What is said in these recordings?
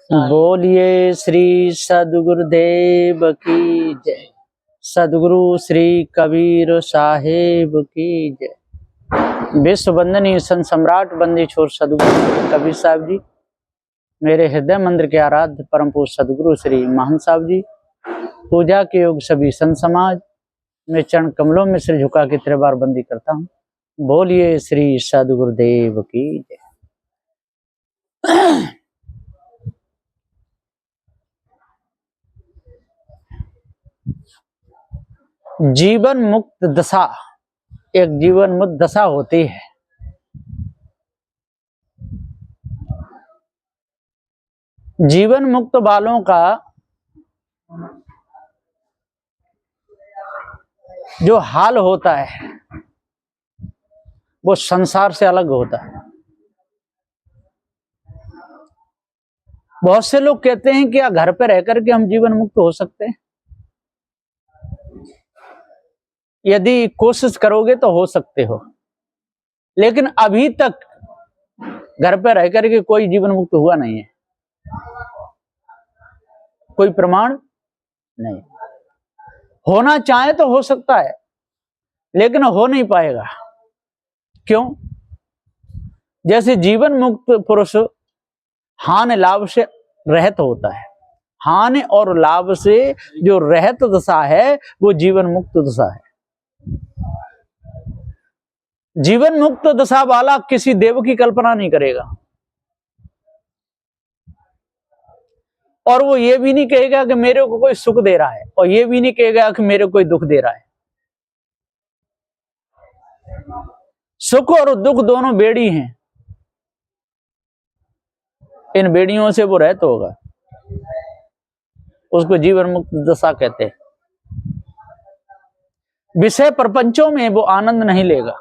बोलिए श्री सद्गुरुदेव की जय। सद्गुरु श्री कबीर साहेब की जय। विश्व वंदनीय संत सम्राट बंदी छोर सद्गुरु कबीर साहब जी, मेरे हृदय मंदिर के आराध्य परम पूज्य सद्गुरु श्री महंत साहब जी, पूजा के योग सभी संत समाज में चरण कमलों में सिर झुका के त्रिबार बंदी करता हूँ। बोलिए श्री सद्गुरुदेव की जय। जीवन मुक्त दशा एक जीवन मुक्त दशा होती है। जीवन मुक्त वालों का जो हाल होता है वो संसार से अलग होता है। बहुत से लोग कहते हैं कि घर पर रहकर के हम जीवन मुक्त हो सकते हैं। यदि कोशिश करोगे तो हो सकते हो, लेकिन अभी तक घर पर रह करके कोई जीवन मुक्त हुआ नहीं है। कोई प्रमाण नहीं। होना चाहे तो हो सकता है, लेकिन हो नहीं पाएगा। क्यों? जैसे जीवन मुक्त पुरुष हानि लाभ से रहित होता है, हानि और लाभ से जो रहित दशा है वो जीवन मुक्त दशा है। जीवन मुक्त दशा वाला किसी देव की कल्पना नहीं करेगा, और वो ये भी नहीं कहेगा कि मेरे को कोई सुख दे रहा है, और ये भी नहीं कहेगा कि मेरे को कोई दुख दे रहा है। सुख और दुख दोनों बेड़ी हैं। इन बेड़ियों से वो रहता होगा, उसको जीवन मुक्त दशा कहते हैं। विषय प्रपंचों में वो आनंद नहीं लेगा,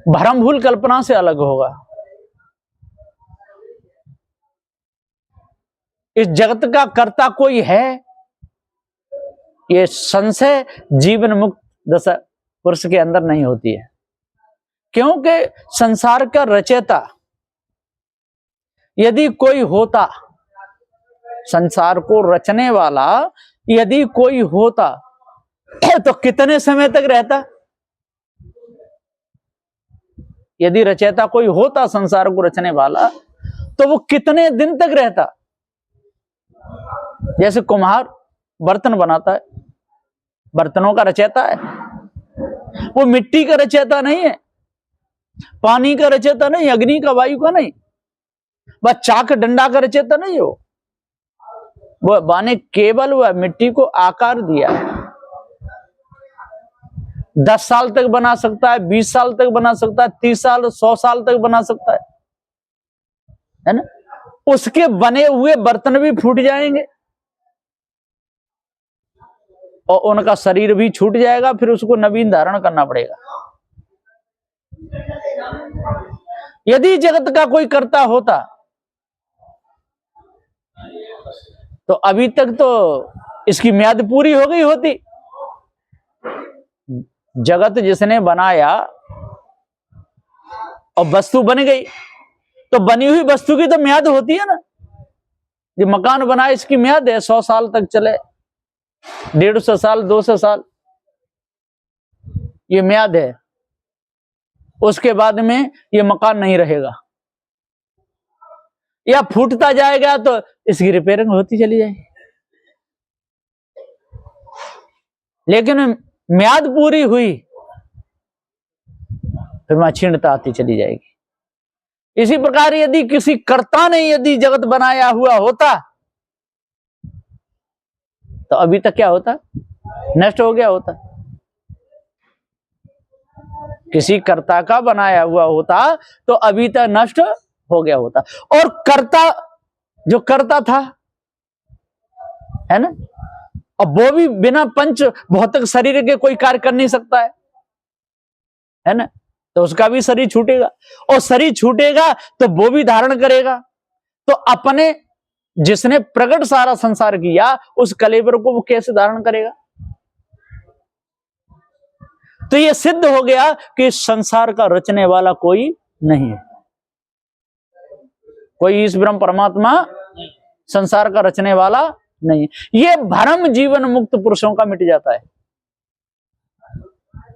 भ्रम भूल कल्पना से अलग होगा। इस जगत का कर्ता कोई है, ये संशय जीवन मुक्त दशा पुरुष के अंदर नहीं होती है। क्योंकि संसार का रचयिता यदि कोई होता, संसार को रचने वाला यदि कोई होता तो कितने समय तक रहता? यदि रचयिता कोई होता संसार को रचने वाला तो वो कितने दिन तक रहता? जैसे कुम्हार बर्तन बनाता है, बर्तनों का रचयिता है, वो मिट्टी का रचयिता नहीं है, पानी का रचयिता नहीं, अग्नि का, वायु का नहीं, वह चाक डंडा का रचयिता नहीं हो। वो बाने केवल वह मिट्टी को आकार दिया है। 10 साल तक बना सकता है, 20 साल तक बना सकता है, 30 साल 100 साल तक बना सकता है ना? उसके बने हुए बर्तन भी फूट जाएंगे और उनका शरीर भी छूट जाएगा, फिर उसको नवीन धारण करना पड़ेगा। यदि जगत का कोई कर्ता होता तो अभी तक तो इसकी म्याद पूरी हो गई होती। जगत जिसने बनाया और वस्तु बन गई, तो बनी हुई वस्तु की तो म्याद होती है ना। ये मकान बना, इसकी म्याद है 100 साल तक चले, 150 साल, 200 साल, ये म्याद है। उसके बाद में ये मकान नहीं रहेगा या फूटता जाएगा तो इसकी रिपेयरिंग होती चली जाएगी। लेकिन म्याद पूरी हुई फिर वहां क्षीणता आती चली जाएगी। इसी प्रकार यदि किसी कर्ता ने यदि जगत बनाया हुआ होता तो अभी तक क्या होता? नष्ट हो गया होता। किसी कर्ता का बनाया हुआ होता तो अभी तक नष्ट हो गया होता। और कर्ता जो करता था, है ना, और वो भी बिना पंच भौतिक शरीर के कोई कार्य कर नहीं सकता है ना, तो उसका भी शरीर छूटेगा, और शरीर छूटेगा तो वो भी धारण करेगा। तो अपने जिसने प्रकट सारा संसार किया उस कलेवर को वो कैसे धारण करेगा? तो ये सिद्ध हो गया कि संसार का रचने वाला कोई नहीं है। कोई ईश ब्रह्म परमात्मा संसार का रचने वाला नहीं। ये भ्रम जीवन मुक्त पुरुषों का मिट जाता है।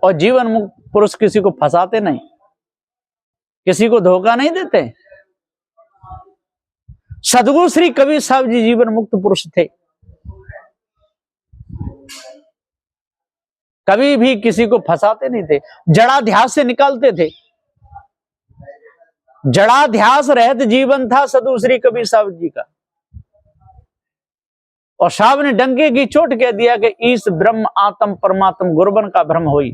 और जीवन मुक्त पुरुष किसी को फंसाते नहीं, किसी को धोखा नहीं देते। सदगुरु श्री कबीर साहब जी जीवन मुक्त पुरुष थे। कभी भी किसी को फंसाते नहीं थे, जड़ाध्यास से निकालते थे। जड़ाध्यास रहित जीवन था सदगुरु श्री कबीर साहब जी का। और साहब ने डंके की चोट कह दिया कि ईश ब्रह्म आत्म परमात्म गुरबन का भ्रम होई,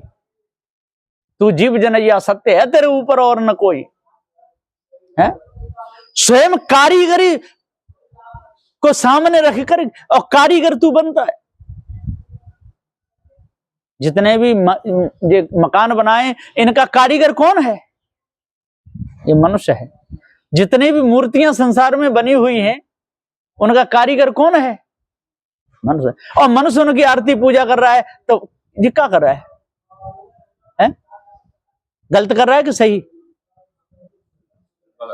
तू जीव जनैया सत्य है तेरे ऊपर और न कोई है। स्वयं कारीगरी को सामने रखकर और कारीगर तू बनता है। जितने भी मकान बनाए इनका कारीगर कौन है? ये मनुष्य है। जितनी भी मूर्तियां संसार में बनी हुई हैं उनका कारीगर कौन है? मनुष्य। और मनुष्य उनकी आरती पूजा कर रहा है तो ये क्या कर रहा है? गलत कर रहा है कि सही?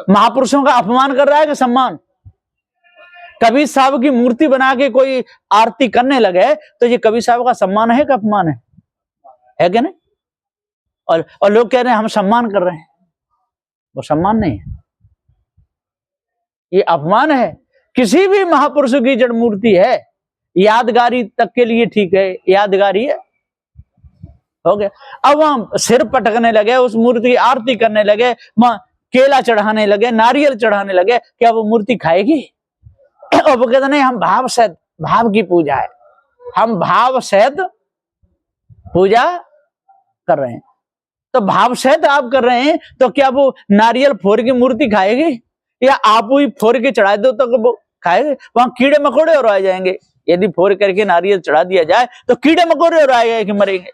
महापुरुषों का अपमान कर रहा है कि सम्मान? कबीर साहब की मूर्ति बना के कोई आरती करने लगे तो ये कबीर साहब का सम्मान है कि अपमान है कि नहीं? और लोग कह रहे हैं हम सम्मान कर रहे हैं, वो सम्मान नहीं है, ये अपमान है। किसी भी महापुरुष की जड़ मूर्ति है, यादगारी तक के लिए ठीक है, यादगारी है, हो गया। अब वहां सिर पटकने लगे, उस मूर्ति की आरती करने लगे, वहां केला चढ़ाने लगे, नारियल चढ़ाने लगे, क्या वो मूर्ति खाएगी? और वो कहते नहीं, हम भाव सहित, भाव की पूजा है, हम भाव सहित पूजा कर रहे हैं। तो भाव सहित आप कर रहे हैं तो क्या वो नारियल फोड़ की मूर्ति खाएगी? या आप ही फोड़ के चढ़ा दो तो वो खाएगी? वहां कीड़े मकोड़े और आ जाएंगे। यदि फोड़ करके नारियल चढ़ा दिया जाए तो कीड़े मकोड़े और आएंगे कि मरेंगे।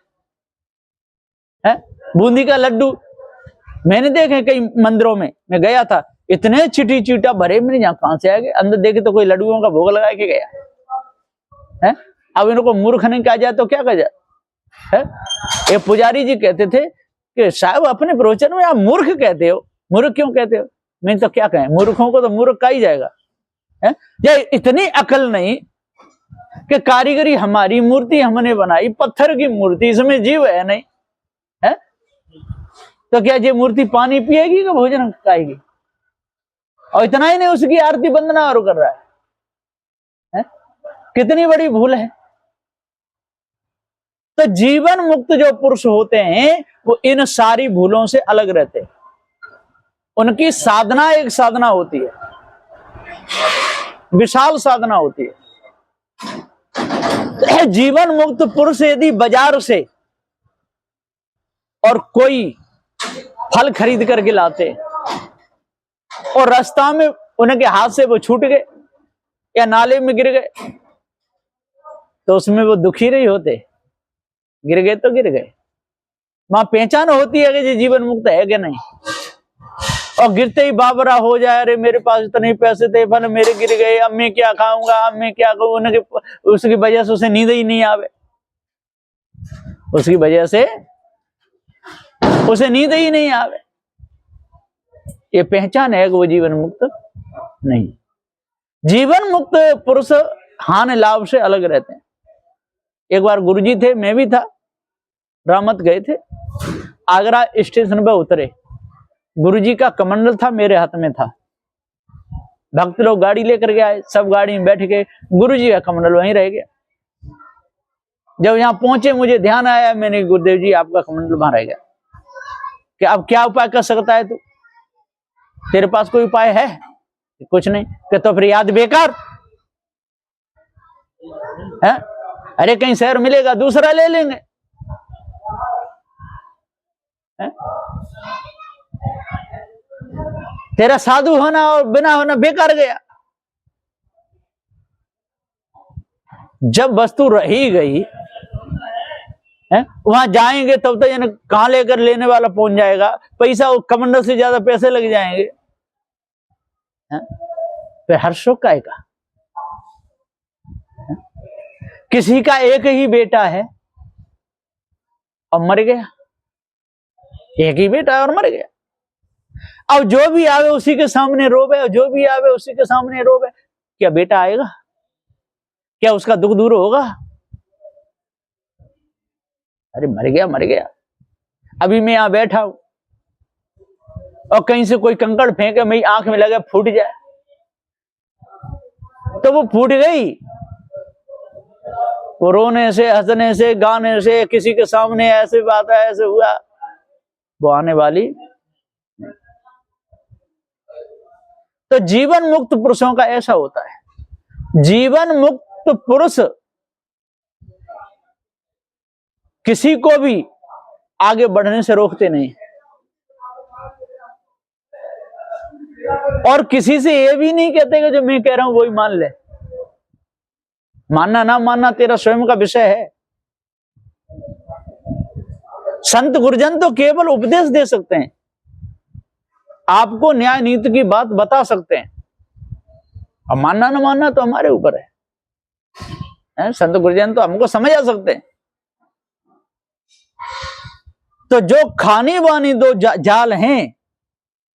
है बूंदी का लड्डू मैंने देखे कई मंदिरों में, मैं गया था, इतने चिटी चीटा भरे, मैंने यहाँ कहां से आ गए, अंदर देखे तो कोई लड्डुओं का भोग लगा के गया है। अब इनको मूर्ख नहीं कहा जाए तो क्या कहा जाए? है ये पुजारी जी कहते थे कि साहब अपने प्रवचन में आप मूर्ख कहते हो। मूर्ख क्यों कहते हो? मैं तो क्या कहें, मूर्खों को तो मूर्ख कहा ही जाएगा। है ये इतनी अकल नहीं कि कारीगरी हमारी मूर्ति हमने बनाई, पत्थर की मूर्ति, इसमें जीव है नहीं है, तो क्या ये मूर्ति पानी पिएगी कि भोजन खाएगी? और इतना ही नहीं, उसकी आरती वंदना और कर रहा है। कितनी बड़ी भूल है। तो जीवन मुक्त जो पुरुष होते हैं वो इन सारी भूलों से अलग रहते हैं। उनकी साधना एक साधना होती है, विशाल साधना होती है। जीवन मुक्त पुरुष यदि बाजार से और कोई फल खरीद करके लाते और रास्ता में उनके हाथ से वो छूट गए या नाले में गिर गए तो उसमें वो दुखी नहीं होते। गिर गए तो गिर गए, वहां पहचान होती है कि ये जीवन मुक्त है कि नहीं। और गिरते ही बाबरा हो जाए, अरे मेरे पास इतने पैसे थे पर मेरे गिर गए, अब मैं क्या खाऊंगा, अब मैं क्या खाऊं, उनके उसकी वजह से उसे नींद ही नहीं आवे, उसकी वजह से उसे नींद ही नहीं आवे। ये पहचान है कि वो जीवन मुक्त नहीं। जीवन मुक्त पुरुष हानि लाभ से अलग रहते हैं। एक बार गुरुजी थे, मैं भी था, रामत गए थे, आगरा स्टेशन पर उतरे, गुरुजी का कमंडल था मेरे हाथ में था, भक्त लोग गाड़ी लेकर के आए, सब गाड़ी में बैठ गए, गुरुजी का कमंडल वहीं रह गया। जब यहाँ पहुंचे मुझे ध्यान आया, मैंने गुरुदेव जी आपका कमंडल वहां रह गया, कि अब क्या उपाय कर सकता है तू, तेरे पास कोई उपाय है? कुछ नहीं। कि तो फिर याद बेकार है, अरे कहीं शहर मिलेगा दूसरा ले लेंगे। है? तेरा साधु होना और बिना होना बेकार गया। जब वस्तु रही गई है, वहां जाएंगे तब तो यानी कहां लेकर लेने वाला पहुंच जाएगा, पैसा कमंडल से ज्यादा पैसे लग जाएंगे। फिर हर शोक का एक, किसी का एक ही बेटा है और मर गया, एक ही बेटा है और मर गया, अब जो भी आवे उसी के सामने रोवे, जो भी आवे उसी के सामने रोवे। क्या बेटा आएगा? क्या उसका दुख दूर होगा? अरे मर गया, मर गया। अभी मैं यहां बैठा हूं और कहीं से कोई कंकड़ फेंके, मेरी आंख में लगे फूट जाए, तो वो फूट गई। वो रोने से, हंसने से, गाने से, किसी के सामने ऐसे बात है, ऐसे हुआ, वो आने वाली। तो जीवन मुक्त पुरुषों का ऐसा होता है। जीवन मुक्त पुरुष किसी को भी आगे बढ़ने से रोकते नहीं, और किसी से ये भी नहीं कहते कि जो मैं कह रहा हूं वही मान ले। मानना ना मानना तेरा स्वयं का विषय है। संत गुरुजन तो केवल उपदेश दे सकते हैं, आपको न्याय नीति की बात बता सकते हैं, अब मानना ना मानना तो हमारे ऊपर है। संत गुरुजन तो हमको समझा सकते हैं। तो जो खानी वानी दो जाल हैं,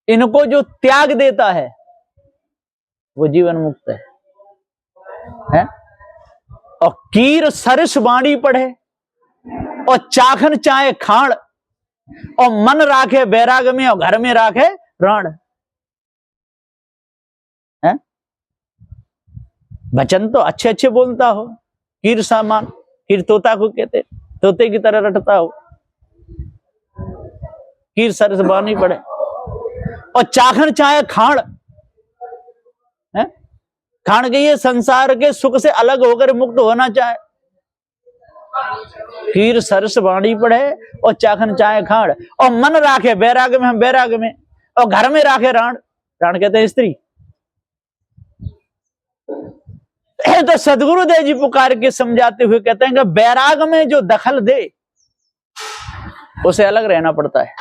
इनको जो त्याग देता है वो जीवन मुक्त है? और कीर सरस बाणी पढ़े और चाखन चाहे खाण, और मन राखे बैराग में और घर में राखे राण है। वचन तो अच्छे अच्छे बोलता हो, कीर सामान, कीर तोता को कहते, तोते की तरह रटता हो, कीर सरस बाणी पढ़े और चाखन चाहे खाण है। खाण के ये संसार के सुख से अलग होकर मुक्त होना चाहे, कीर सरस वाणी पढ़े और चाखन चाहे खाण, और मन राखे बैराग में, हम बैराग में, और घर में राखे राण। राण कहते हैं स्त्री। तो सदगुरुदेव जी पुकार के समझाते हुए कहते हैं कि बैराग में जो दखल दे उसे अलग रहना पड़ता है।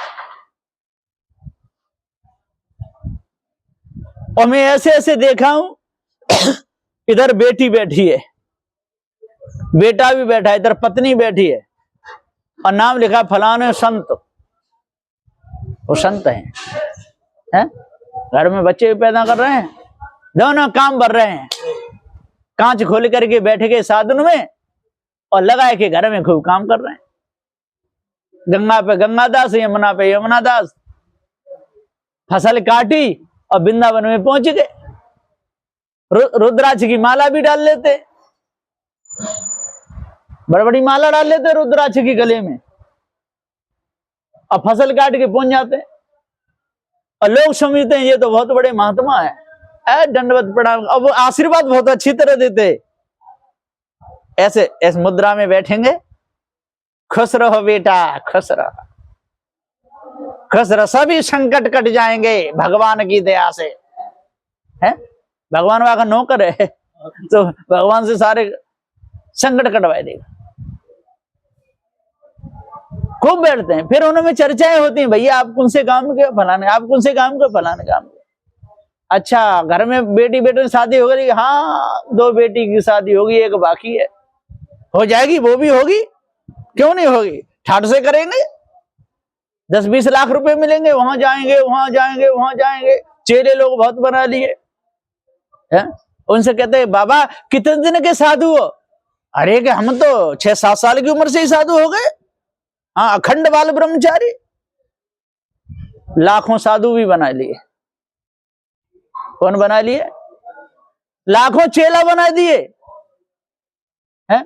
और मैं ऐसे ऐसे देखा हूं, इधर बेटी बैठी है, बेटा भी बैठा है, इधर पत्नी बैठी है, और नाम लिखा फलाने संत। वो संत हैं? घर में बच्चे भी पैदा कर रहे हैं, दोनों काम कर रहे हैं, कांच खोल करके बैठे गए साधन में और लगाए के घर में खूब काम कर रहे हैं। गंगा पे गंगादास, यमुना पे यमुनादास, फसल काटी और वृंदावन में पहुंच गए। रुद्राक्ष की माला भी डाल लेते, बड़ी बड़ी माला डाल लेते रुद्राक्ष की गले में, और फसल काट के पहुंच जाते हैं। और लोग समझते हैं ये तो बहुत बड़े महात्मा है, दंडवत प्रणाम, और वो आशीर्वाद बहुत अच्छी तरह देते। ऐसे ऐसे मुद्रा में बैठेंगे, खुश रहो बेटा, खुश रहो, खुश रहो, सभी संकट कट जाएंगे भगवान की दया से। है भगवान वहां का नौकर है, तो भगवान से सारे संकट कटवाए देगा। खूब बैठते हैं, फिर उनमें चर्चाएं होती हैं, भैया आप कौन से काम के फलाने, आप कौन से काम के फलाने काम के। अच्छा, घर में बेटी बेटे की शादी हो गई? हाँ, 2 बेटी की शादी होगी, एक बाकी है, हो जाएगी, वो भी होगी, क्यों नहीं होगी, ठाट से करेंगे, 10-20 लाख रुपए मिलेंगे, वहां जाएंगे, वहां जाएंगे, वहां जाएंगे। चेले लोग बहुत बना लिए हैं, उनसे कहते हैं बाबा कितने दिन के साधु हो? अरे कि हम तो 6-7 साल की उम्र से ही साधु हो गए। हाँ, अखंड बाल ब्रह्मचारी। लाखों साधु भी बना लिए। कौन बना लिए? लाखों चेला बना दिए हैं।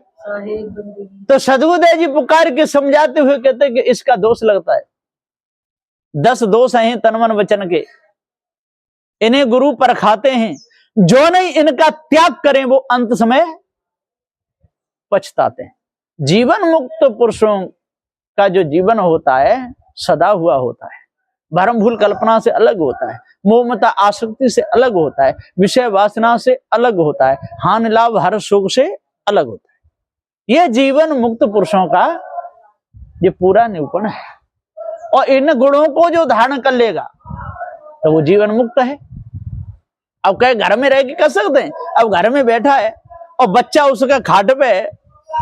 तो सदगुरुदेव जी पुकार के समझाते हुए कहते हैं कि इसका दोष लगता है। 10 दोष हैं तन मन वचन के, इन्हें गुरु परखाते हैं, जो नहीं इनका त्याग करें वो अंत समय पछताते हैं। जीवन मुक्त पुरुषों का जो जीवन होता है सदा हुआ होता है, भ्रम भूल कल्पना से अलग होता है, मोहमता आसक्ति से अलग होता है, विषय वासना से अलग होता है, हानि लाभ हर सुख से अलग होता है। यह जीवन मुक्त पुरुषों का ये पूरा निरूपण है। और इन गुणों को जो धारण कर लेगा तो वो जीवन मुक्त है। अब कहे घर में रह के कर सकते हैं? अब घर में बैठा है और बच्चा उसका खाट पे है,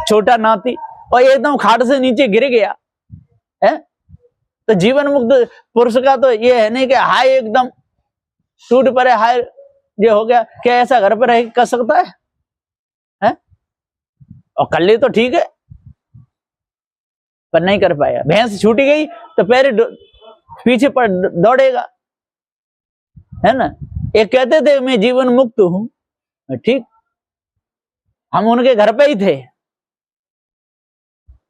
छोटा नाती, और एकदम खाट से नीचे गिर गया है, तो जीवन मुक्त पुरुष का तो ये है नहीं कि हाय एकदम टूट पड़े, हाय ये हो गया। क्या ऐसा घर पर रह कर सकता है? और कर ले तो ठीक है, पर नहीं कर पाया। भैंस छूटी गई तो पैर पीछे पर दौड़ेगा, है ना। एक कहते थे मैं जीवन मुक्त हूं, ठीक, हम उनके घर पे ही थे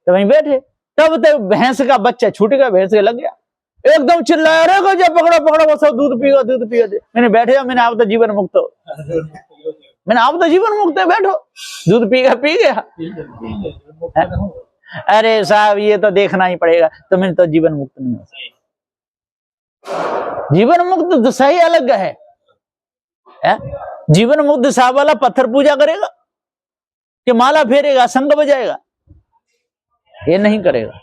तो वहीं बैठे, तब तो भैंस का बच्चा छूट गया, भैंस के लग गया, एकदम चिल्लाया, अरे को जब पकड़ो पकड़ो, वो सब दूध पियो दूध पियो। मैंने बैठे जाओ, मैंने आप तो जीवन मुक्त हो, मैंने आप तो जीवन मुक्त है, बैठो, दूध पी गया। अरे साहब ये तो देखना ही पड़ेगा, तो मैंने तो जीवन मुक्त नहीं हो सकता। जीवन मुक्त दशा ही अलग है। जीवन मुक्त दशा वाला पत्थर पूजा करेगा कि माला फेरेगा, शंख बजाएगा? ये नहीं करेगा।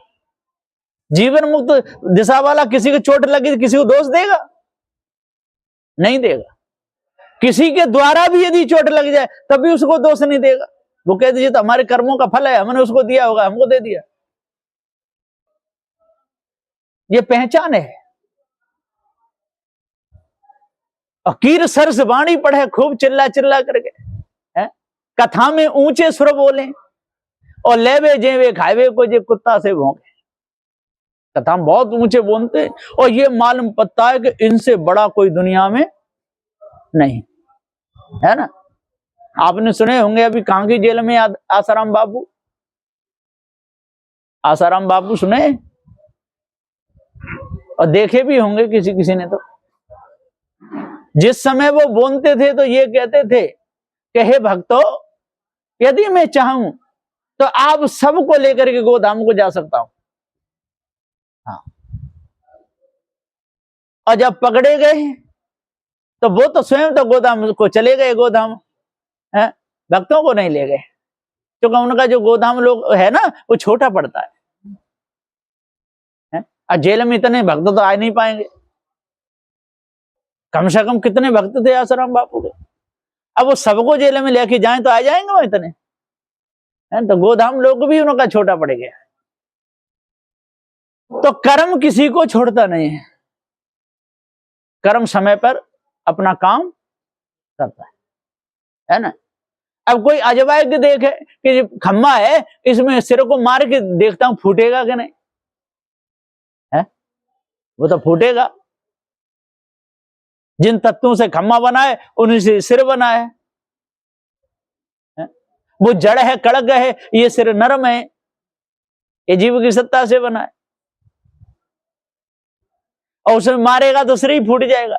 जीवन मुक्त दिशा वाला किसी को चोट लगी तो किसी को दोष देगा? नहीं देगा। किसी के द्वारा भी यदि चोट लग जाए तब भी उसको दोष नहीं देगा। वो कह दीजिए तो हमारे कर्मों का फल है, हमने उसको दिया होगा, हमको दे दिया। ये पहचान है। अकीर सरस वाणी पढ़े, खूब चिल्ला चिल्ला करके, है? कथा में ऊंचे सुर बोले और लेवे जेवे खावे को जे कुत्ता से भौंके। कथा में बहुत ऊंचे बोलते हैं और ये मालूम पता है कि इनसे बड़ा कोई दुनिया में नहीं, है ना। आपने सुने होंगे अभी कांकी जेल में आसाराम बाबू सुने और देखे भी होंगे किसी किसी ने। तो जिस समय वो बोलते थे तो ये कहते थे कि हे भक्तों, यदि मैं चाहूं तो आप सबको लेकर के गोधाम को जा सकता हूं। हाँ। और जब पकड़े गए तो वो तो स्वयं तो गोधाम को चले गए, गोधाम है, भक्तों को नहीं ले गए, क्योंकि उनका जो गोधाम लोग है ना वो छोटा पड़ता है। और जेल में इतने भक्त तो आ नहीं पाएंगे। कम से कम कितने भक्त थे आसाराम बापू के? अब वो सबको जेल में लेके जाएं तो आ जाएंगे वो इतने, है? तो गोधाम लोग भी उनका छोटा पड़ गया। तो कर्म किसी को छोड़ता नहीं है, कर्म समय पर अपना काम करता है ना। अब कोई अजवाय के देखे कि खम्मा है, इसमें सिर को मार के देखता हूं फूटेगा कि नहीं, है? वो तो फूटेगा। जिन तत्वों से खम्मा बना है उन्हीं से सिर बना है। वो जड़ है, कड़क है, ये सिर नरम है, ये जीव की सत्ता से बना है। और उसमें मारेगा तो सिर ही फूट जाएगा।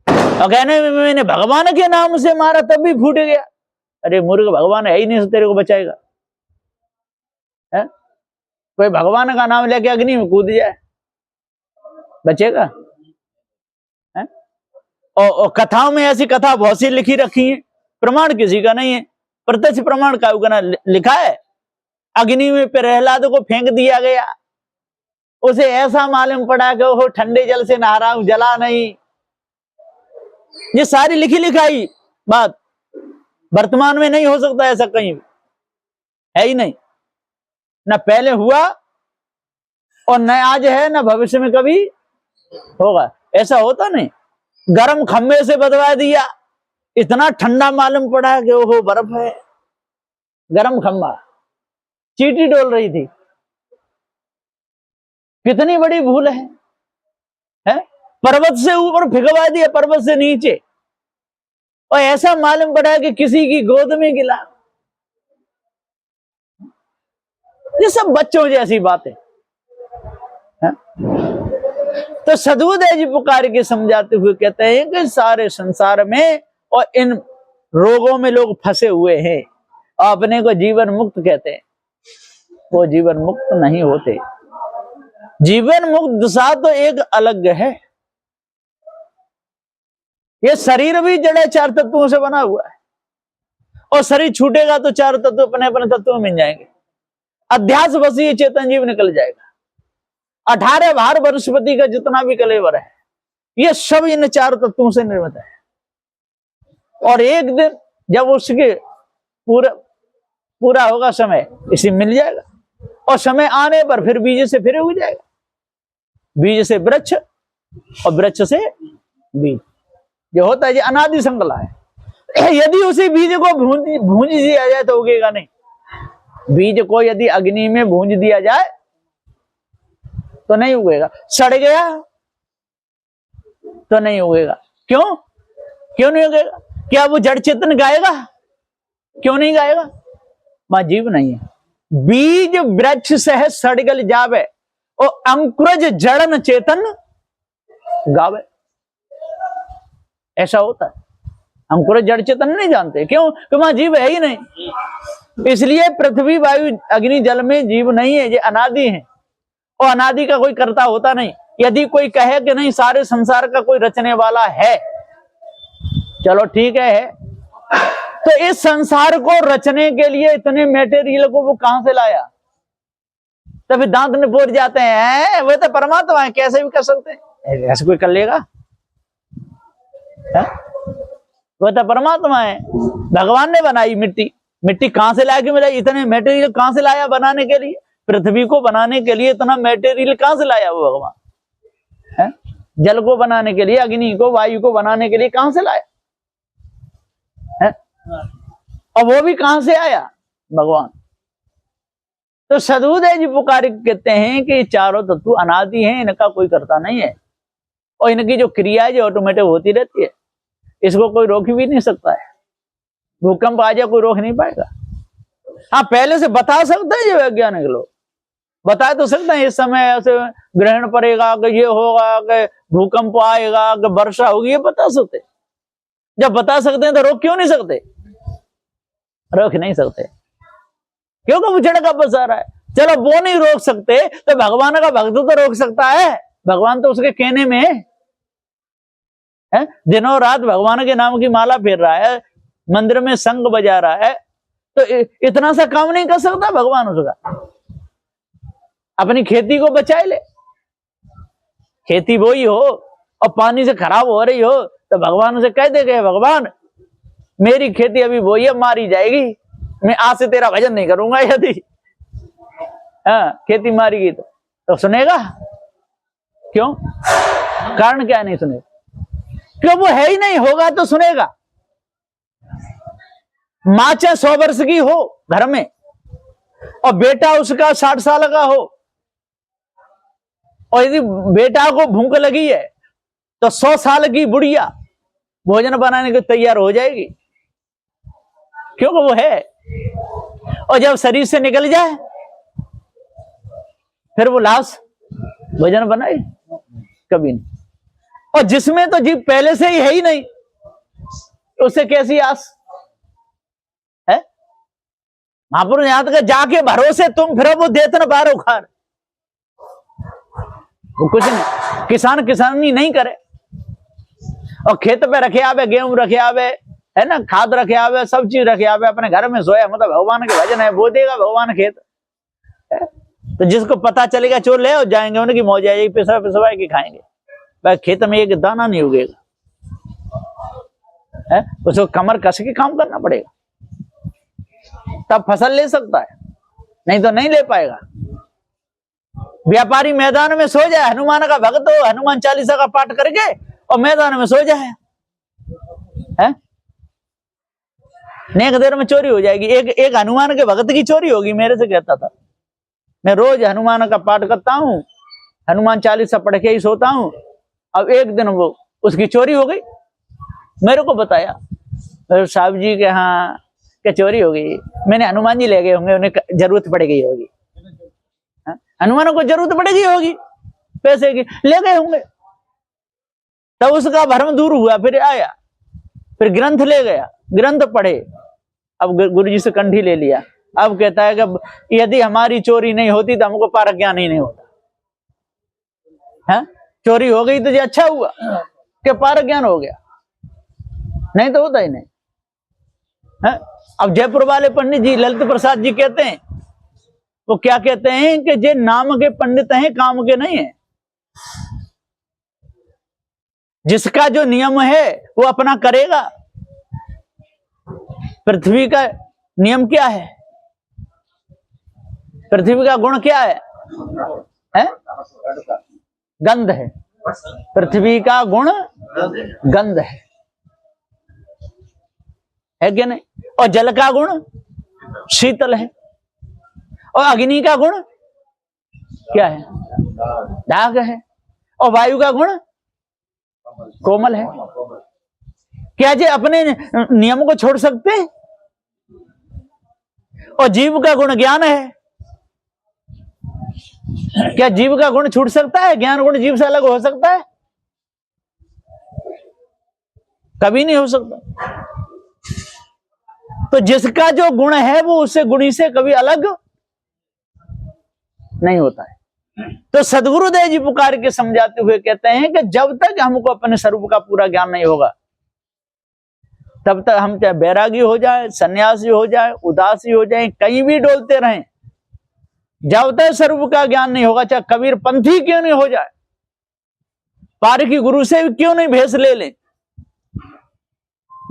और कहने में मैंने भगवान के नाम से मारा तब भी फूट गया। अरे मूर्ख, भगवान है ही नहीं, तेरे को बचाएगा? है? कोई भगवान का नाम लेके अग्नि में कूद जाए, बचेगा? है? और कथाओं में ऐसी कथा बहुत सी लिखी रखी है, प्रमाण किसी का नहीं है। प्रत्यक्ष प्रमाण का लिखा है, अग्नि में प्रहलाद को फेंक दिया गया, उसे ऐसा मालूम पड़ा कि वो ठंडे जल से नहा रहा हूं, जला नहीं। ये सारी लिखी लिखाई बात वर्तमान में नहीं हो सकता ऐसा, कहीं है ही नहीं, ना पहले हुआ और न आज है, ना भविष्य में कभी होगा। ऐसा होता नहीं। गर्म खंबे से बदवा दिया, इतना ठंडा मालूम पड़ा कि वो बर्फ है। गर्म खंबा, चींटी डोल रही थी। कितनी बड़ी भूल है? पर्वत से ऊपर फिकवा दिया, पर्वत से नीचे, और ऐसा मालूम पड़ा कि किसी की गोद में गिला। ये सब बच्चों जैसी बातें। तो सदबुदय जी पुकार के समझाते हुए कहते हैं कि सारे संसार में और इन रोगों में लोग फंसे हुए हैं और अपने को जीवन मुक्त कहते हैं। वो जीवन मुक्त नहीं होते। जीवन मुक्त दशा तो एक अलग है। ये शरीर भी जड़ है, 4 तत्वों से बना हुआ है, और शरीर छूटेगा तो 4 तत्व अपने अपने तत्वों में मिल जाएंगे। अध्यास बस ये चेतन जीव निकल जाएगा। 18 भार वनस्पति का जितना भी कलेवर है, ये सब इन 4 तत्वों से निर्मित है। और एक दिन जब उसके पूरा होगा समय, इसे मिल जाएगा, और समय आने पर फिर बीज से फिर उग जाएगा। बीज से वृक्ष और वृक्ष से बीज, जो होता है ये अनादि श्रृंखला है। यदि उसी बीज को भूंज दिया जाए तो उगेगा नहीं। बीज को यदि अग्नि में भूंज दिया जाए तो नहीं उगेगा, सड़ गया तो नहीं उगेगा। क्यों? क्यों नहीं उगेगा? क्या वो जड़ चेतन गाएगा? क्यों नहीं गाएगा? वहां जीव नहीं है। बीज वृक्ष सह सड़गल जावे और अंकुरज जड़न चेतन गावे, ऐसा होता है। अंकुरज जड़ चेतन नहीं जानते, क्यों? कि वहां जीव है ही नहीं। इसलिए पृथ्वी वायु अग्नि जल में जीव नहीं है, ये अनादि है और अनादि का कोई कर्ता होता नहीं। यदि कोई कहे कि नहीं सारे संसार का कोई रचने वाला है, चलो ठीक है, तो इस संसार को रचने के लिए इतने मटेरियल को वो कहां से लाया? तभी दांत में बोल जाते हैं वो तो परमात्मा है, कैसे भी कर सकते हैं। ऐसे कोई कर लेगा? वो तो परमात्मा है। भगवान ने बनाई मिट्टी, मिट्टी कहां से लाया? मिला इतने मटेरियल कहां से लाया बनाने के लिए? पृथ्वी को बनाने के लिए इतना मटेरियल कहां से लाया वो भगवान है? जल को बनाने के लिए, अग्नि को, वायु को बनाने के लिए कहां से लाया है? और वो भी कहां से आया? भगवान। तो सदुदय जी पुकारी कहते हैं कि चारों तत्व अनादि हैं, इनका कोई करता नहीं है और इनकी जो क्रिया है जो ऑटोमेटिक होती रहती है, इसको कोई रोक भी नहीं सकता है। भूकंप आ जाए कोई रोक नहीं पाएगा। हाँ, पहले से बता सकते हैं जो वैज्ञानिक लोग बता तो सकते हैं, इस समय ऐसे ग्रहण पड़ेगा, कि ये होगा, कि भूकंप आएगा, कि वर्षा होगी, ये बता सकते। जब बता सकते हैं तो रोक क्यों नहीं सकते? रोक नहीं सकते क्योंकि वो जड़ का बसा रहा है। चलो वो नहीं रोक सकते तो भगवान का भक्त तो रोक सकता है। भगवान तो उसके कहने में है, दिनों रात भगवान के नाम की माला फेर रहा है, मंदिर में शंख बजा रहा है, तो इतना सा काम नहीं कर सकता भगवान उसका? अपनी खेती को बचाए ले, खेती बोई हो और पानी से खराब हो रही हो तो भगवान से कह देगा भगवान मेरी खेती अभी बोई है, मारी जाएगी, मैं आज से तेरा भजन नहीं करूंगा। यदि हाँ खेती मारी गई तो सुनेगा? क्यों? कारण क्या नहीं सुनेगा? क्यों? वो है ही नहीं। होगा तो सुनेगा। माँ चाहे 100 वर्ष की हो घर में और बेटा उसका 60 साल का हो, और यदि बेटा को भूख लगी है तो 100 साल की बुढ़िया भोजन बनाने को तैयार हो जाएगी, क्योंकि वो है। और जब शरीर से निकल जाए फिर वो लाश भोजन बनाए? कभी नहीं। और जिसमें तो जीव पहले से ही है ही नहीं, उससे कैसी आस है? महापुरुष यहां तक जाके भरोसे तुम फिर वो देते ना बार उखाड़, वो कुछ नहीं। किसान किसानी नहीं करे और खेत पे रखे आवे, गेहूं रखे आवे, है ना, खाद रखे आवे, सब चीज रखे आवे, अपने घर में सोया, मतलब भगवान के भजन है, वो देगा भगवान खेत है? तो जिसको पता चलेगा चोर ले और जाएंगे, उनकी मौज आएगी, पिसवा पिसवा के खाएंगे। भाई खेत में एक दाना नहीं उगेगा है? उसको कमर कस के काम करना पड़ेगा, तब फसल ले सकता है, नहीं तो नहीं ले पाएगा। व्यापारी मैदान में सो जाए, हनुमान का भक्त हो, हनुमान चालीसा का पाठ करके और मैदान में सो जाए है? नेक देर में चोरी हो जाएगी। एक हनुमान के भक्त की चोरी होगी, मेरे से कहता था। मैं रोज हनुमान का पाठ करता हूँ, हनुमान चालीसा पढ़ के ही सोता हूँ। अब एक दिन वो उसकी चोरी हो गई, मेरे को बताया, साहब जी के हाँ क्या चोरी हो गई। मैंने हनुमान जी ले गए होंगे, उन्हें जरूरत पड़ गई होगी, हनुमान को जरूरत पड़ेगी होगी पैसे की, ले गए होंगे। तब उसका भ्रम दूर हुआ, फिर आया, फिर ग्रंथ ले गया, ग्रंथ पढ़े, अब गुरुजी से कंठी ले लिया। अब कहता है कि यदि हमारी चोरी नहीं होती तो हमको पारक ज्ञान ही नहीं होता है? चोरी हो गई तो ये अच्छा हुआ कि पारक ज्ञान हो गया, नहीं तो होता ही नहीं है? अब जयपुर वाले पंडित जी ललित प्रसाद जी कहते हैं, वो क्या कहते हैं कि जे नाम के पंडित हैं, काम के नहीं है। जिसका जो नियम है वो अपना करेगा। पृथ्वी का नियम क्या है? पृथ्वी का गुण क्या है? गंध है, पृथ्वी का गुण गंध है क्या नहीं? और जल का गुण शीतल है, और अग्नि का गुण क्या है? दाग है, और वायु का गुण कोमल है। क्या जे अपने नियम को छोड़ सकते हैं? और जीव का गुण ज्ञान है, क्या जीव का गुण छूट सकता है? ज्ञान गुण जीव से अलग हो सकता है? कभी नहीं हो सकता। तो जिसका जो गुण है वो उससे गुणी से कभी अलग नहीं होता है। तो सदगुरुदेव जी पुकार के समझाते हुए कहते हैं कि जब तक हमको अपने स्वरूप का पूरा ज्ञान नहीं होगा, तब तक हम चाहे बैरागी हो जाए, सन्यासी हो जाए, उदासी हो जाए, कहीं भी डोलते रहें, जब तक स्वरूप का ज्ञान नहीं होगा, चाहे कबीर पंथी क्यों नहीं हो जाए, पारखी गुरु से क्यों नहीं भेष ले लें,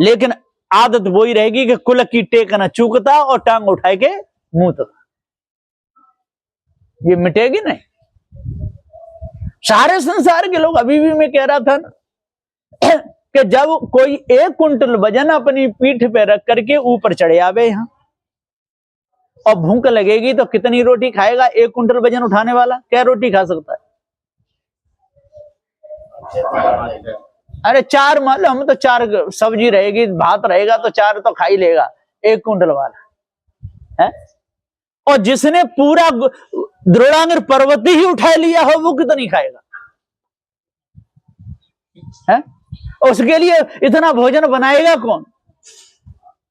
लेकिन आदत वही रहेगी कि कुल की टेक न चूकता और टांग उठाए के मुंह तक, ये मिटेगी नहीं। सारे संसार के लोग, अभी भी मैं कह रहा था ना कि जब कोई 1 कुंटल वजन अपनी पीठ पे रख करके ऊपर चढ़े आवे यहां, और भूख लगेगी तो कितनी रोटी खाएगा? 1 कुंटल वजन उठाने वाला क्या रोटी खा सकता है? अरे 4 मान हम तो 4 सब्जी रहेगी, भात रहेगा तो 4 तो खा ही लेगा 1 कुंटल वाला है। और जिसने पूरा द्रोणागिर पर्वत ही उठा लिया हो वो कितनी खाएगा है? उसके लिए इतना भोजन बनाएगा कौन?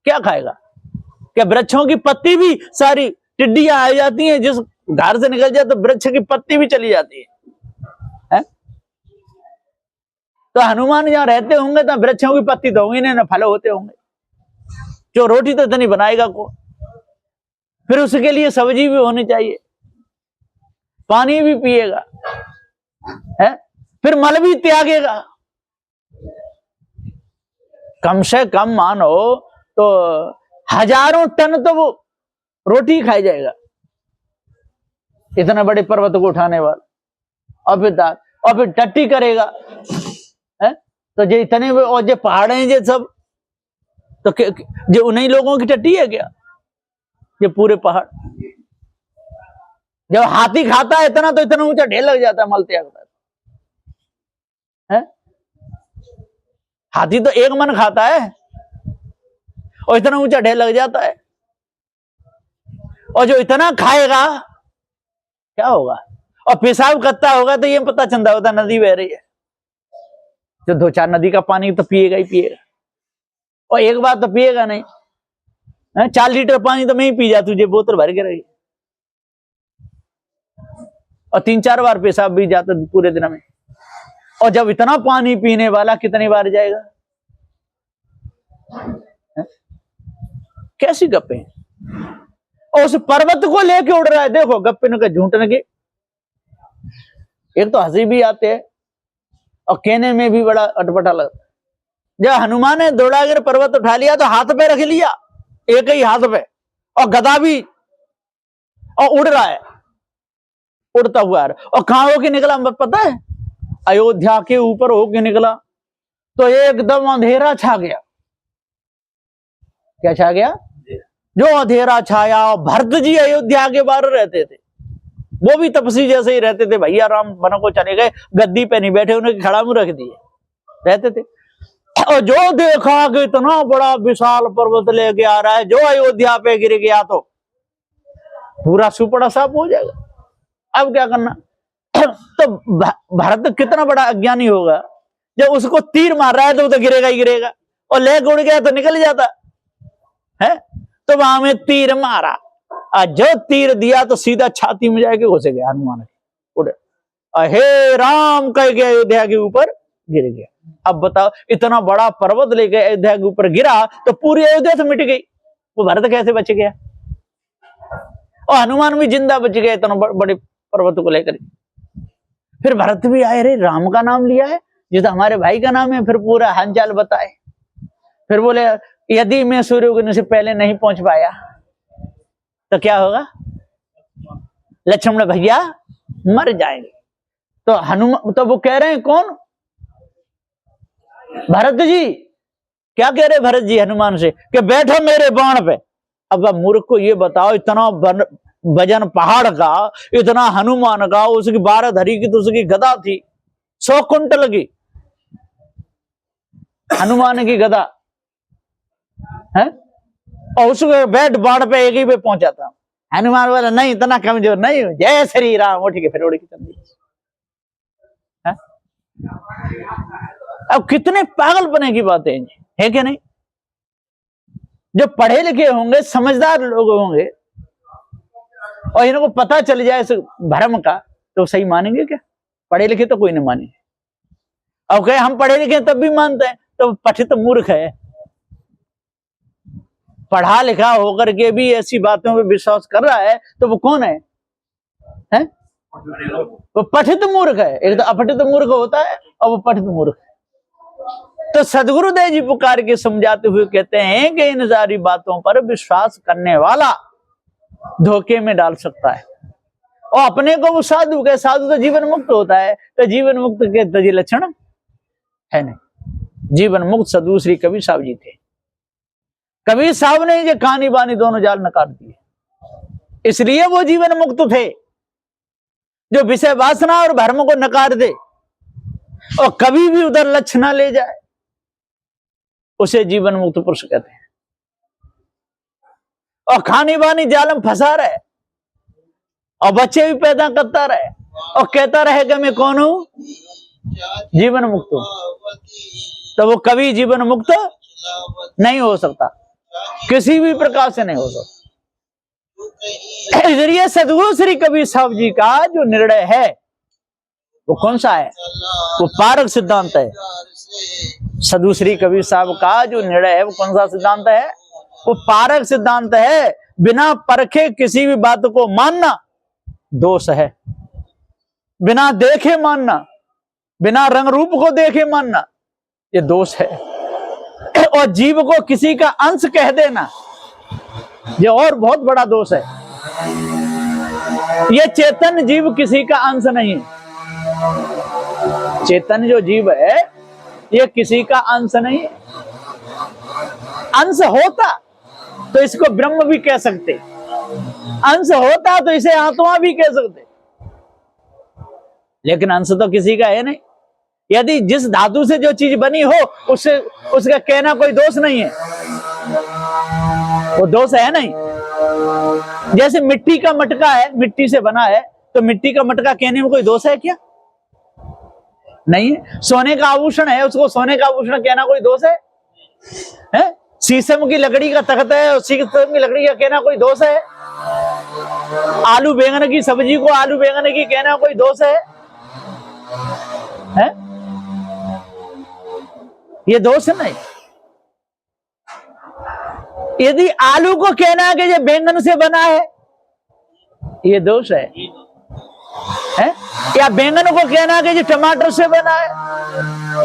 क्या खाएगा? क्या वृक्षों की पत्ती भी सारी टिड्डियां आ जाती हैं, जिस घर से निकल जाए तो वृक्ष की पत्ती भी चली जाती है? तो हनुमान जहां रहते होंगे तो वृक्षों की पत्ती तो होंगी नहीं, फल होते होंगे, जो रोटी तो इतनी बनाएगा को? फिर उसके लिए सब्जी भी होनी चाहिए, पानी भी पिएगा है, फिर मल भी त्यागेगा। कम से कम मानो तो हजारों टन तो वो रोटी खाई जाएगा, इतना बड़े पर्वत को उठाने वाला। और फिर टट्टी करेगा है? तो जो इतने और जो पहाड़ हैं ये सब, तो जो उन्हीं लोगों की टट्टी है क्या? ये पूरे पहाड़, जब हाथी खाता है इतना तो इतना ऊंचा ढेर लग जाता है, मल त्यागता है। हाथी तो 1 मन खाता है और इतना ऊंचा ढेर लग जाता है। और जो इतना खाएगा क्या होगा? और पेशाब करता होगा तो ये पता चलता होता नदी बह रही है, जो 2-4 नदी का पानी तो पिएगा ही पिएगा, और एक बार तो पिएगा नहीं, 4 लीटर पानी तो मैं ही पी जा, तुझे बोतल भर के रही, और 3-4 बार पेशाब भी जाता पूरे दिन में। और जब इतना पानी पीने वाला कितनी बार जाएगा? कैसी गप्पे? और उस पर्वत को लेके उड़ रहा है, देखो गप्पे न के झूठने के। एक तो हंसी भी आते है और कहने में भी बड़ा अटपटा लगता है। जब हनुमान ने द्रोणागिर पर्वत उठा लिया तो हाथ पे रख लिया, एक ही हाथ पे, और गदा भी, और उड़ रहा है, उड़ता हुआ। और कहां होके निकला पता है? अयोध्या के ऊपर होके निकला तो एकदम अंधेरा छा गया। क्या छा गया? जो अंधेरा छाया। भरत जी अयोध्या के बाहर रहते थे, वो भी तपसी जैसे ही रहते थे, भैया राम वन को चले गए, गद्दी पे नहीं बैठे, उन्हें खड़ा मुंह रख दिए रहते थे। और जो देखा कि इतना बड़ा विशाल पर्वत लेके आ रहा है, जो अयोध्या पे गिर गया तो पूरा सुपड़ा साफ हो जाएगा। अब क्या करना? तो भरत कितना बड़ा अज्ञानी होगा, जब उसको तीर मार रहा है तो वो तो गिरेगा ही गिरेगा, और लेग उड़ गया तो निकल जाता है। तो वहां में तीर मारा, और जो तीर दिया तो सीधा छाती में जाके घुस गया हनुमान के, उड़े, हे राम कह के अयोध्या के ऊपर गिर गया। अब बताओ, इतना बड़ा पर्वत लेके अयोध्या के ऊपर गिरा तो पूरी अयोध्या तो मिट गई, वो भरत कैसे बच गया? और हनुमान भी जिंदा बच गए इतना बड़े पर्वत को लेकर। फिर भरत भी आए, रे राम का नाम लिया है, ये तो हमारे भाई का नाम है। फिर पूरा हालचाल बताए। फिर बोले यदि मैं सूर्य उगने से पहले नहीं पहुंच पाया तो क्या होगा? लक्ष्मण भैया मर जाएंगे। तो हनुमान, तो वो कह रहे हैं कौन? भरत जी। क्या कह रहे भरत जी हनुमान से? कि बैठो मेरे बाण पे। अब मूर्ख को ये बताओ, इतना वजन पहाड़ का, इतना हनुमान का, उसकी 12 धरी की तो उसकी गदा थी 100 कुंटल की, हनुमान की गदा है, और उसको बैठ बाण पे एक ही पे पहुंचा था। हनुमान बोला नहीं, इतना कमजोर नहीं हूं, जय श्री राम, उठ के फिर उड़ के चल दी। अब कितने पागलपने की बातें है कि नहीं? जो पढ़े लिखे होंगे, समझदार लोग होंगे, और इनको पता चल जाए इस भ्रम का, तो सही मानेंगे क्या? पढ़े लिखे तो कोई नहीं मानेंगे। अब कहे हम पढ़े लिखे तब भी मानते हैं, तो पठित मूर्ख है। पढ़ा लिखा होकर के भी ऐसी बातों पे विश्वास कर रहा है, तो वो कौन है? वो पठित मूर्ख है। एक तो अपठित मूर्ख होता है, और वो पठित मूर्ख है। तो सदगुरुदेव जी पुकार के समझाते हुए कहते हैं कि इन सारी बातों पर विश्वास करने वाला धोखे में डाल सकता है, और अपने को वो साधु के, साधु तो जीवन मुक्त होता है, तो जीवन मुक्त के तजी लक्षण है नहीं। जीवन मुक्त सदगुरु श्री कबीर साहब जी थे। कबीर साहब ने ये कहानी बानी दोनों जाल नकार दिए, इसलिए वो जीवन मुक्त थे। जो विषय वासना और भ्रम को नकार दे और कभी भी उधर लक्ष्य ना ले जाए, उसे जीवन मुक्त पुरुष कहते हैं। और खानी बानी जाल में फंसा रहे, और बच्चे भी पैदा करता रहे, और कहता रहे कि मैं कौन हूं? जीवन मुक्त हूं, तो वो कभी जीवन मुक्त नहीं हो सकता, किसी भी प्रकार से नहीं हो सकता। इसलिए सदगुरु श्री कबीर साहब जी का जो निर्णय है वो कौन सा है? वो पारक सिद्धांत है। सदगुरु श्री कबीर साहब का जो निर्णय है वो कौन सा सिद्धांत है? वो पारक सिद्धांत है। बिना परखे किसी भी बात को मानना दोष है। बिना देखे मानना, बिना रंग रूप को देखे मानना, ये दोष है। और जीव को किसी का अंश कह देना, ये और बहुत बड़ा दोष है। ये चेतन जीव किसी का अंश नहीं है। चेतन जो जीव है ये किसी का अंश नहीं है। अंश होता तो इसको ब्रह्म भी कह सकते, अंश होता तो इसे आत्मा भी कह सकते, लेकिन अंश तो किसी का है नहीं। यदि जिस धातु से जो चीज बनी हो उससे उसका कहना कोई दोष नहीं है, वो दोष है नहीं। जैसे मिट्टी का मटका है, मिट्टी से बना है, तो मिट्टी का मटका कहने में कोई दोष है क्या? नहीं है। सोने का आभूषण है, उसको सोने का आभूषण कहना कोई दोष है? शीशम की लकड़ी का तख्त है, शीशम की लकड़ी का कहना कोई दोष है? आलू बैंगन की सब्जी को आलू बैंगन की कहना कोई दोष है? ये दोष नहीं। यदि आलू को कहना है कि ये बैंगन से बना है, ये दोष है? या बैंगन को कहना है कि ये टमाटर से बना है,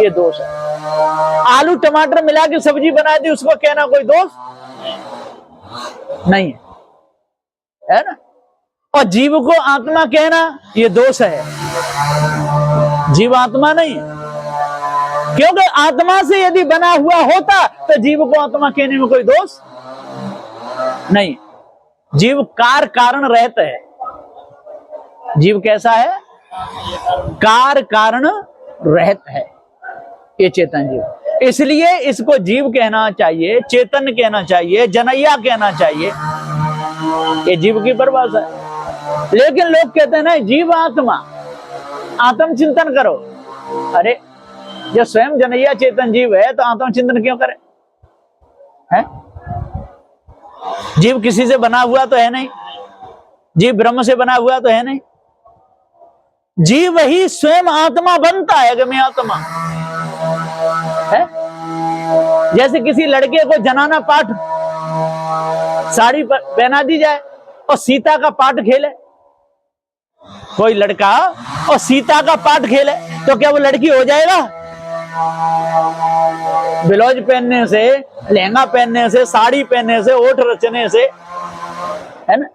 ये दोष है? आलू टमाटर मिला के सब्जी बना दी, उसको कहना कोई दोष नहीं है ना? और जीव को आत्मा कहना ये दोष है। जीव आत्मा नहीं है, क्योंकि आत्मा से यदि बना हुआ होता तो जीव को आत्मा कहने में कोई दोष नहीं। जीव कार कारण रहित है। जीव कैसा है? कार कारण रहित है ये चेतन जीव। इसलिए इसको जीव कहना चाहिए, चेतन कहना चाहिए, जनैया कहना चाहिए। ये जीव की परिभाषा है। लेकिन लोग कहते हैं ना जीव आत्मा, आत्म चिंतन करो। अरे जो स्वयं जनैया चेतन जीव है तो आत्म चिंतन क्यों करे? है? जीव किसी से बना हुआ तो है नहीं, जीव ब्रह्म से बना हुआ तो है नहीं। जीव ही स्वयं आत्मा बनता है कि मैं आत्मा है। जैसे किसी लड़के को जनाना पाठ, साड़ी पहना दी जाए और सीता का पाठ खेले, कोई लड़का और सीता का पाठ खेले तो क्या वो लड़की हो जाएगा? ब्लाउज पहनने से, लहंगा पहनने से, साड़ी पहनने से, ओठ रचने से, है ना?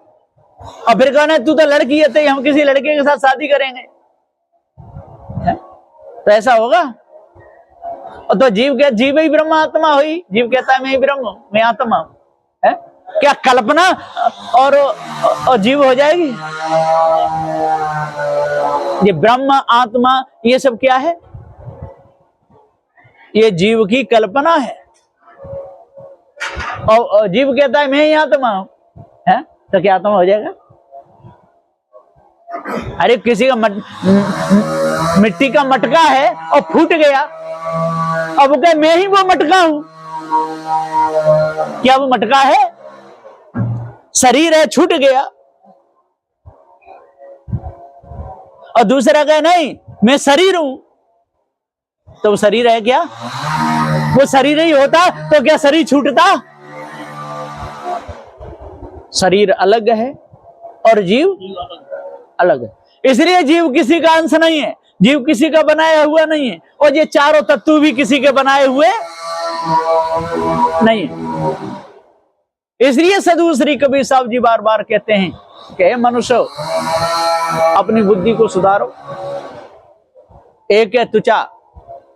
और फिर कहना तू तो लड़की है, तो हम किसी लड़के के साथ शादी करेंगे। तो ऐसा होगा? और तो जीव क्या, जीव ही ब्रह्म आत्मा हुई। जीव कहता है मैं ही ब्रह्म हूं, मैं आत्मा हूं, है क्या? कल्पना और जीव हो जाएगी? ये ब्रह्म आत्मा ये सब क्या है? ये जीव की कल्पना है। और जीव कहता है मैं ही आत्मा हूं, है तो क्या आत्मा हो जाएगा? अरे किसी का मिट्टी का मटका है और फूट गया, अब वो कहे मैं ही वो मटका हूं, क्या वो मटका है? शरीर है, छूट गया। और दूसरा कहे नहीं मैं शरीर हूं, तो वो शरीर है क्या? वो शरीर ही होता तो क्या शरीर छूटता? शरीर अलग है और जीव अलग है। इसलिए जीव किसी का अंश नहीं है, जीव किसी का बनाया हुआ नहीं है, और ये चारों तत्व भी किसी के बनाए हुए नहीं है। इसलिए साधु श्री कबीर साहब जी बार बार कहते हैं कि मनुष्य अपनी बुद्धि को सुधारो। एक है तुचा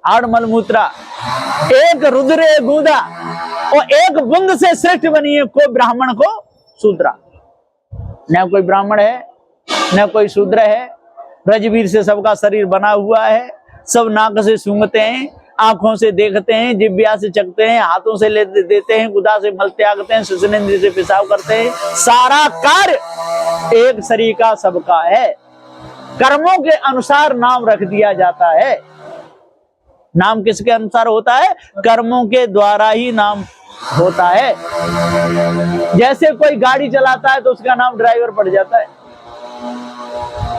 हाड़ मलमूत्रा, एक रुद्र एक गूदा, और एक बुंद से श्रेष्ठ बनी है कोई ब्राह्मण को शूद्रा। न कोई ब्राह्मण है न कोई शूद्र है, ब्रजवीर से सबका शरीर बना हुआ है। सब नाक से सूंघते हैं, आंखों से देखते हैं, जिह्वा से चखते हैं, हाथों से ले देते हैं, गुदा से मल त्यागते हैं, श्वसनेंद्रिय से पेशाब करते हैं। सारा कार्य एक शरीर का सबका है। कर्मों के अनुसार नाम रख दिया जाता है। नाम किसके अनुसार होता है? कर्मों के द्वारा ही नाम होता है। जैसे कोई गाड़ी चलाता है तो उसका नाम ड्राइवर पड़ जाता है।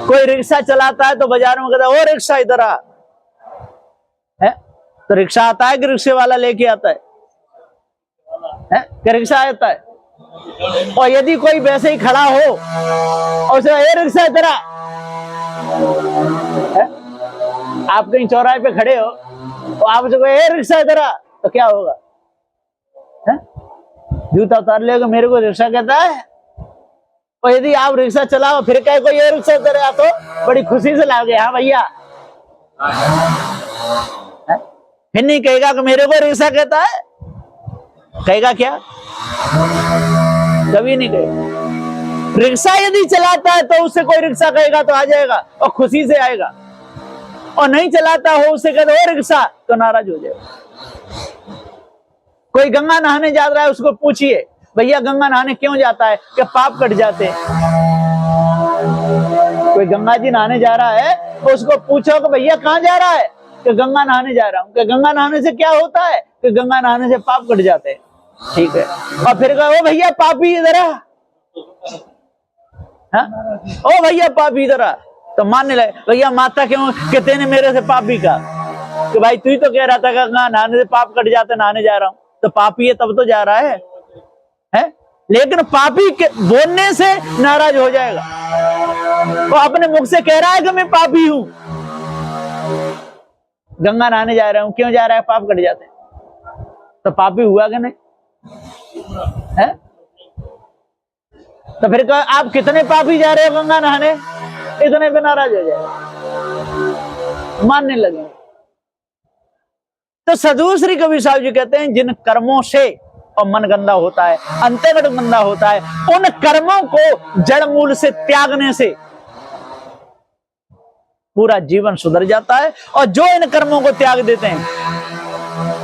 कोई रिक्शा चलाता है तो बाजार में कहता है ओ रिक्शा इधर आ, है तो रिक्शा आता है कि रिक्शे वाला लेके आता है? कि रिक्शा आता है। और यदि कोई वैसे ही खड़ा हो और उसे ए रिक्शा इधर आ, आप कहीं चौराहे पे खड़े हो और आप उसे ए रिक्शा इधर आ, तो क्या होगा? जूता उतार लेगा, मेरे को रिक्शा कहता है। और यदि आप रिक्शा चलाओ फिर कहे कोई ये रिक्शा इधर आ, तो बड़ी खुशी से लाओगे हाँ भैया, फिर नहीं कहेगा कि मेरे को रिक्शा कहता है। कहेगा क्या? कभी नहीं कहेगा। रिक्शा यदि चलाता है तो उससे कोई रिक्शा कहेगा तो आ जाएगा और खुशी से आएगा, और नहीं चलाता हो उससे कहते हो रिक्शा तो नाराज हो जाएगा। कोई गंगा नहाने जा रहा है, उसको पूछिए भैया गंगा नहाने क्यों जाता है? कि पाप कट जाते हैं। कोई गंगा जी नहाने जा रहा है तो उसको पूछो कि भैया कहाँ जा रहा है? कि गंगा नहाने जा रहा हूँ। कि गंगा नहाने से क्या होता है? कि गंगा नहाने से पाप कट जाते हैं। ठीक है, और फिर कहो भैया पापी इधर आ, ओ भैया पापी इधर आ, तो मानने लगे भैया माता क्यों कहते ने मेरे से पापी का? कि भाई तू ही तो कह रहा था गंगा नहाने से पाप कट जाते, नहाने जा रहा हूँ। तो पापी है तब तो जा रहा है? लेकिन पापी के बोलने से नाराज हो जाएगा। वो अपने मुख से कह रहा है कि मैं पापी हूं, गंगा नहाने जा रहा हूं, क्यों जा रहा है? पाप कट जाते हैं। तो पापी हुआ कि नहीं? है? तो फिर आप कितने पापी जा रहे हो गंगा नहाने, इतने पे नाराज हो जाएगा, मानने लगे। तो साधु श्री कबीर साहब जी कहते हैं जिन कर्मों से और मन गंदा होता है, अंतर्गत गंदा होता है, उन कर्मों को जड़ मूल से त्यागने से पूरा जीवन सुधर जाता है। और जो इन कर्मों को त्याग देते हैं,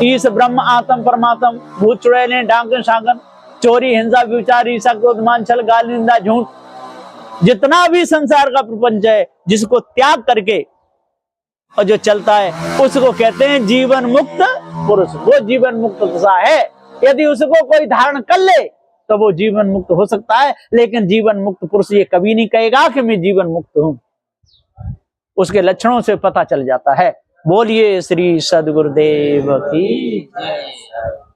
ईश ब्रह्म आत्म परमात्म भूत चुड़ैलें डांकन शांकन चोरी हिंसा व्यभिचार ईर्ष्या क्रोध मान छल गाल निंदा झूठ, जितना भी संसार का प्रपंच है, जिसको त्याग करके और जो चलता है उसको कहते हैं जीवन मुक्त पुरुष। वो जीवन मुक्त दशा है। यदि उसको कोई धारण कर ले तो वो जीवन मुक्त हो सकता है, लेकिन जीवन मुक्त पुरुष ये कभी नहीं कहेगा कि मैं जीवन मुक्त हूं। उसके लक्षणों से पता चल जाता है। बोलिए श्री सद्गुरुदेव की जय।